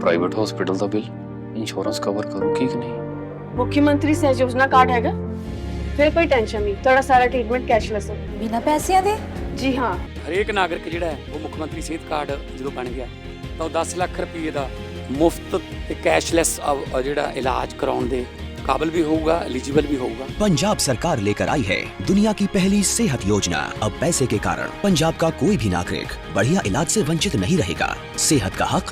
Private hospital ਦਾ bill insurance cover ਕਰੂਗੀ ਕਿ ਨਹੀਂ? मुख्यमंत्री सहज योजना कार्ड हैगा, फिर कोई टेंशन नहीं, थोड़ा सारा ट्रीटमेंट कैशलेस है। बिना पैसिਆਂ ਦੇ? जी हाँ, ਹਰੇਕ ਨਾਗਰਿਕ ਜਿਹੜਾ ਹੈ ਉਹ ਮੁੱਖ ਮੰਤਰੀ ਸਿਹਤ ਕਾਰਡ ਜਦੋਂ ਬਣ ਗਿਆ ਤਾਂ ਉਹ 10 ਲੱਖ ਰੁਪਏ ਦਾ ਮੁਫਤ ਤੇ ਕੈਸ਼ਲੈਸ ਜਿਹੜਾ ਇਲਾਜ ਕਰਾਉਣ ਦੇ काबिल भी होगा, एलिजिबल भी होगा। पंजाब सरकार लेकर आई है दुनिया की पहली सेहत योजना। अब पैसे के कारण पंजाब का कोई भी नागरिक बढ़िया इलाज से वंचित नहीं रहेगा। सेहत का हक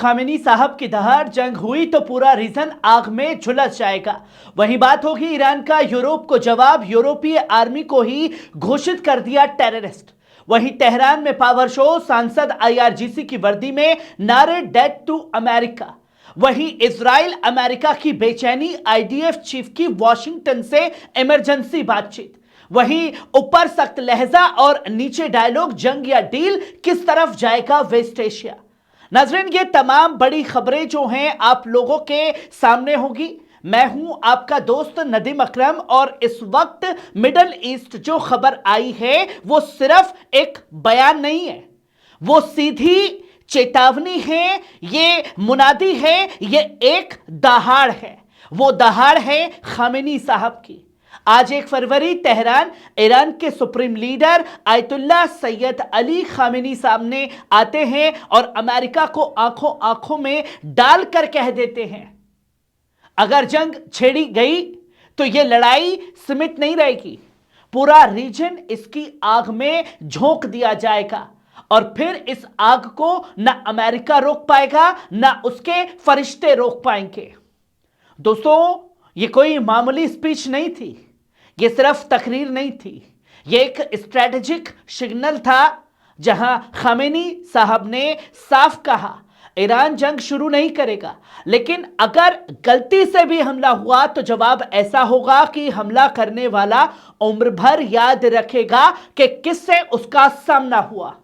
खामेनी साहब की दहाड़ जंग हुई तो पूरा रीजन आग में झुलस जाएगा। वही बात होगी ईरान का यूरोप को जवाब, यूरोपीय आर्मी को ही घोषित कर दिया टेररिस्ट। वहीं तेहरान में पावर शो, सांसद आईआरजीसी की वर्दी में नारे डेथ टू अमेरिका। वहीं इजराइल अमेरिका की बेचैनी, आईडीएफ चीफ की वॉशिंगटन से इमरजेंसी बातचीत। वहीं ऊपर सख्त लहजा और नीचे डायलॉग, जंग या डील, किस तरफ जाएगा वेस्ट एशिया। नाज़रीन, ये तमाम बड़ी खबरें जो हैं आप लोगों के सामने होगी। मैं हूं आपका दोस्त नदीम अकरम और इस वक्त मिडल ईस्ट जो खबर आई है वो सिर्फ एक बयान नहीं है, वो सीधी चेतावनी है, ये मुनादी है, ये एक दहाड़ है। वो दहाड़ है खामेनी साहब की। आज 1 फरवरी तेहरान, ईरान के supreme leader Ayatollah Syed Ali Khamenei सामने आते हैं और अमेरिका को आंखों आंखों में डालकर कह देते हैं अगर जंग छेड़ी गई तो यह लड़ाई सीमित नहीं रहेगी, पूरा रीजन इसकी आग में झोंक दिया जाएगा और फिर इस आग को ना अमेरिका रोक पाएगा ना उसके फरिश्ते रोक पाएंगे। दोस्तों, ये कोई मामूली स्पीच नहीं थी, ये सिर्फ तकरीर नहीं थी, ये एक स्ट्रेटेजिक सिग्नल था जहां खामेनी साहब ने साफ कहा ईरान जंग शुरू नहीं करेगा, लेकिन अगर गलती से भी हमला हुआ तो जवाब ऐसा होगा कि हमला करने वाला उम्र भर याद रखेगा कि किससे उसका सामना हुआ।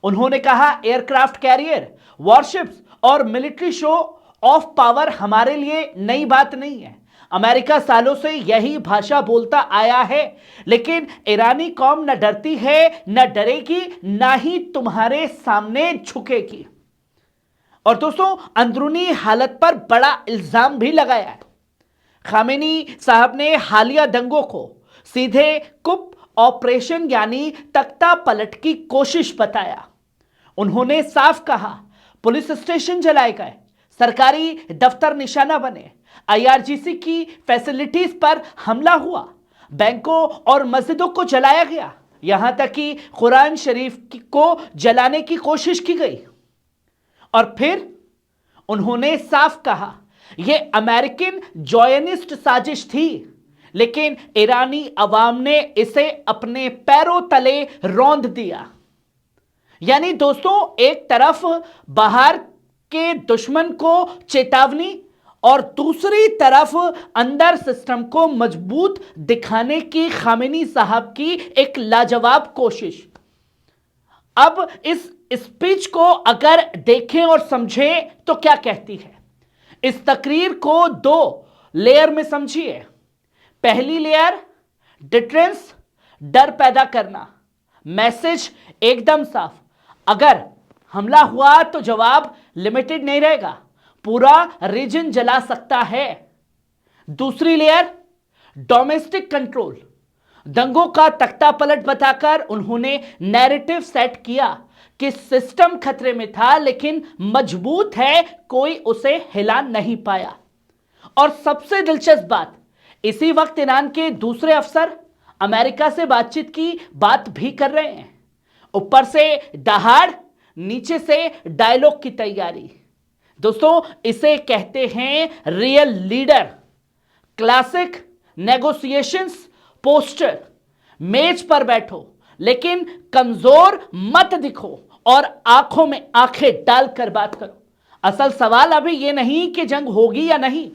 उन्होंने कहा एयरक्राफ्ट कैरियर, वॉरशिप्स और मिलिट्री शो ऑफ पावर हमारे लिए नई बात नहीं है। अमेरिका सालों से यही भाषा बोलता आया है, लेकिन ईरानी कौम न डरती है, न डरेगी, ना ही तुम्हारे सामने झुकेगी। और दोस्तों, अंदरूनी हालत पर बड़ा इल्जाम भी लगाया है। खामेनी साहब ने हालिया दंगों को सीधे कुप ऑपरेशन यानी तख्ता पलट की कोशिश बताया। उन्होंने साफ कहा पुलिस स्टेशन जलाए गए, सरकारी दफ्तर निशाना बने, आईआरजीसी की फैसिलिटीज पर हमला हुआ, बैंकों और मस्जिदों को जलाया गया, यहां तक कि कुरान शरीफ को जलाने की कोशिश की गई। और फिर उन्होंने साफ कहा यह अमेरिकन जॉयनिस्ट साजिश थी, लेकिन ईरानी अवाम ने इसे अपने पैरों तले रौंद दिया। यानी दोस्तों, एक तरफ बाहर के दुश्मन को चेतावनी और दूसरी तरफ अंदर सिस्टम को मजबूत दिखाने की खामेनी साहब की एक लाजवाब कोशिश। अब इस स्पीच को अगर देखें और समझें तो क्या कहती है। इस तकरीर को 2 लेयर में समझिए। पहली लेयर डिटरेंस, डर पैदा करना, मैसेज एकदम साफ, अगर हमला हुआ तो जवाब लिमिटेड नहीं रहेगा, पूरा रीजन जला सकता है। दूसरी लेयर डोमेस्टिक कंट्रोल, दंगों का तख्ता पलट बताकर उन्होंने नैरेटिव सेट किया कि सिस्टम खतरे में था लेकिन मजबूत है, कोई उसे हिला नहीं पाया। और सबसे दिलचस्प बात, इसी वक्त ईरान के दूसरे अफसर अमेरिका से बातचीत की बात भी कर रहे हैं। ऊपर से दहाड़, नीचे से डायलॉग की तैयारी। दोस्तों, इसे कहते हैं real leader. Classic negotiations poster, मेज पर बैठो लेकिन कमजोर मत दिखो और आंखों में आंखें डालकर बात करो। असल सवाल अभी यह नहीं कि जंग होगी या नहीं,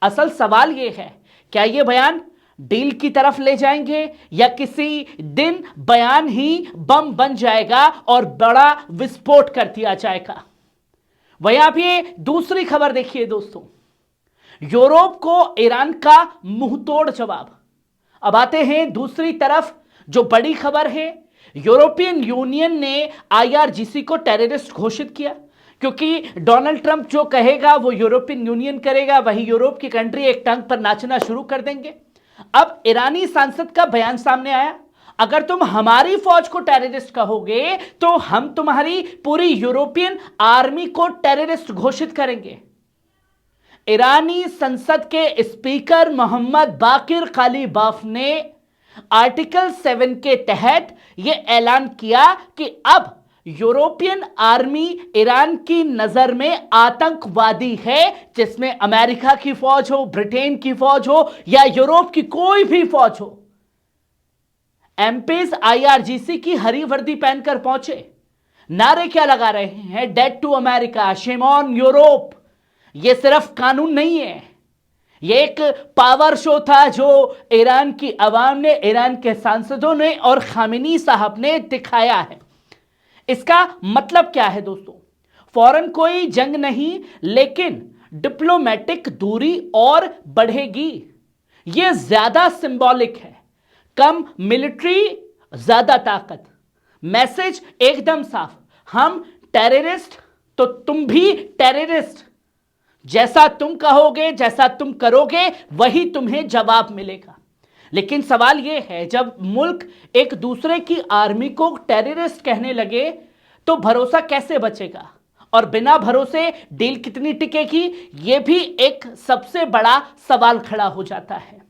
असल सवाल यह है क्या यह बयान डील की तरफ ले जाएंगे या किसी दिन बयान ही बम बन जाएगा और बड़ा विस्फोट कर दिया जाएगा। वहीं आप ये दूसरी खबर देखिए दोस्तों, यूरोप को ईरान का मुंहतोड़ जवाब। अब आते हैं दूसरी तरफ, जो बड़ी खबर है, यूरोपियन यूनियन ने आईआरजीसी को टेररिस्ट घोषित किया, क्योंकि डोनाल्ड ट्रंप जो कहेगा वो यूरोपियन यूनियन करेगा, वही यूरोप की कंट्री एक टंग पर नाचना शुरू कर देंगे। अब ईरानी सांसद का बयान सामने आया, अगर तुम हमारी फौज को टेररिस्ट कहोगे तो हम तुम्हारी पूरी यूरोपियन आर्मी को टेररिस्ट घोषित करेंगे। ईरानी संसद के स्पीकर मोहम्मद बाकिर कालीबाफ ने आर्टिकल 7 के तहत यह ऐलान किया कि अब यूरोपियन आर्मी ईरान की नजर में आतंकवादी है, जिसमें अमेरिका की फौज हो, ब्रिटेन की फौज हो या यूरोप की कोई भी फौज हो। एमपीज आईआरजीसी की हरी वर्दी पहनकर पहुंचे, नारे क्या लगा रहे हैं? Death to America, shame on Europe. यह सिर्फ कानून नहीं है, यह एक पावर शो था जो ईरान की आवाम ने, ईरान के सांसदों ने और खामेनी साहब ने दिखाया है। इसका मतलब क्या है दोस्तों? फौरन कोई जंग नहीं, लेकिन डिप्लोमेटिक दूरी और बढ़ेगी। यह ज्यादा सिंबॉलिक है, कम मिलिट्री, ज्यादा ताकत। मैसेज एकदम साफ, हम टेररिस्ट तो तुम भी टेररिस्ट। जैसा तुम कहोगे, जैसा तुम करोगे, वही तुम्हें जवाब मिलेगा। लेकिन सवाल यह है, जब मुल्क एक दूसरे की आर्मी को टेररिस्ट कहने लगे तो भरोसा कैसे बचेगा? और बिना भरोसे डील कितनी टिकेगी? यह भी एक सबसे बड़ा सवाल खड़ा हो जाता है।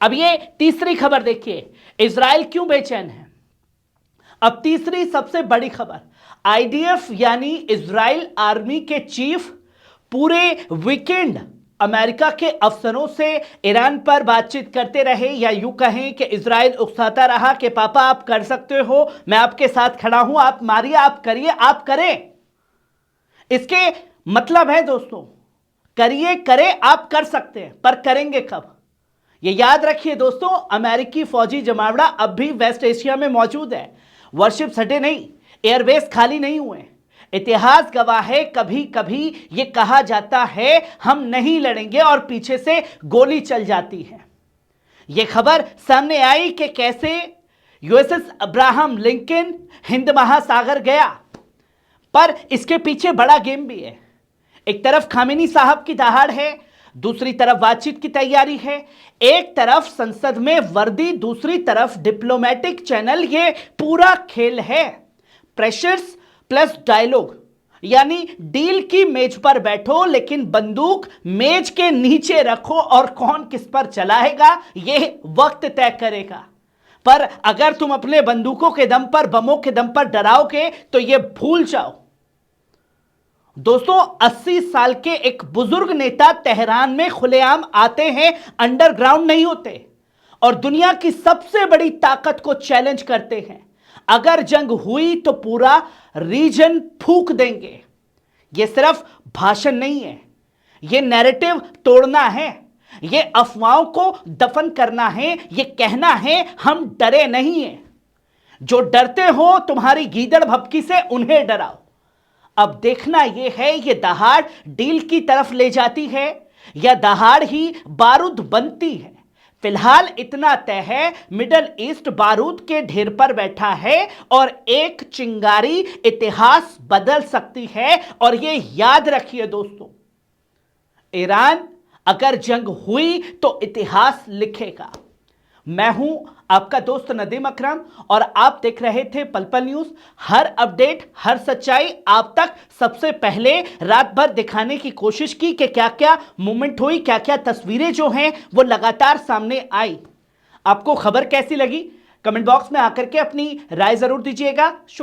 अब ये तीसरी खबर देखिए, इजराइल क्यों बेचैन है। अब तीसरी सबसे बड़ी खबर, आईडीएफ यानी इजराइल आर्मी के चीफ पूरे वीकेंड अमेरिका के अफसरों से ईरान पर बातचीत करते रहे, या यूं कहें कि इजराइल उकसाता रहा कि पापा आप कर सकते हो, मैं आपके साथ खड़ा हूं, आप मारिए, आप करिए, आप करें। इसके मतलब है दोस्तों, करिए, करें, आप कर सकते हैं, पर करेंगे कब? ये याद रखिए दोस्तों, अमेरिकी फौजी जमावड़ा अब भी वेस्ट एशिया में मौजूद है। वॉरशिप सटे नहीं, एयरबेस खाली नहीं हुए। इतिहास गवाह है, कभी कभी यह कहा जाता है हम नहीं लड़ेंगे और पीछे से गोली चल जाती है। यह खबर सामने आई कि कैसे यूएसएस अब्राहम लिंकन हिंद महासागर गया, पर इसके पीछे बड़ा गेम भी है। एक तरफ खामेनी साहब की दहाड़ है, दूसरी तरफ बातचीत की तैयारी है। एक तरफ संसद में वर्दी, दूसरी तरफ डिप्लोमेटिक चैनल। ये पूरा खेल है प्रेशर्स प्लस डायलॉग, यानी डील की मेज पर बैठो लेकिन बंदूक मेज के नीचे रखो, और कौन किस पर चलाएगा यह वक्त तय करेगा। पर अगर तुम अपने बंदूकों के दम पर, बमों के दम पर डराओगे तो यह भूल जाओ। दोस्तों, 80 साल के एक बुजुर्ग नेता तेहरान में खुलेआम आते हैं, अंडरग्राउंड नहीं होते, और दुनिया की सबसे बड़ी ताकत को चैलेंज करते हैं। अगर जंग हुई तो पूरा रीजन फूंक देंगे। यह सिर्फ भाषण नहीं है, यह नैरेटिव तोड़ना है, यह अफवाहों को दफन करना है, यह कहना है हम डरे नहीं हैं। जो डरते हो तुम्हारी गीदड़ भभकी से, उन्हें डराओ। अब देखना यह है, यह दहाड़ डील की तरफ ले जाती है या दहाड़ ही बारूद बनती है। फिलहाल इतना तय है, मिडल ईस्ट बारूद के ढेर पर बैठा है और एक चिंगारी इतिहास बदल सकती है। और यह याद रखिए दोस्तों, ईरान अगर जंग हुई तो इतिहास लिखेगा। मैं हूं आपका दोस्त नदीम अकरम और आप देख रहे थे पल पल न्यूज। हर अपडेट, हर सच्चाई आप तक सबसे पहले रात भर दिखाने की कोशिश की कि क्या क्या मूवमेंट हुई, क्या क्या तस्वीरें जो हैं वो लगातार सामने आई। आपको खबर कैसी लगी? कमेंट बॉक्स में आकर के अपनी राय जरूर दीजिएगा। शुक्रिया।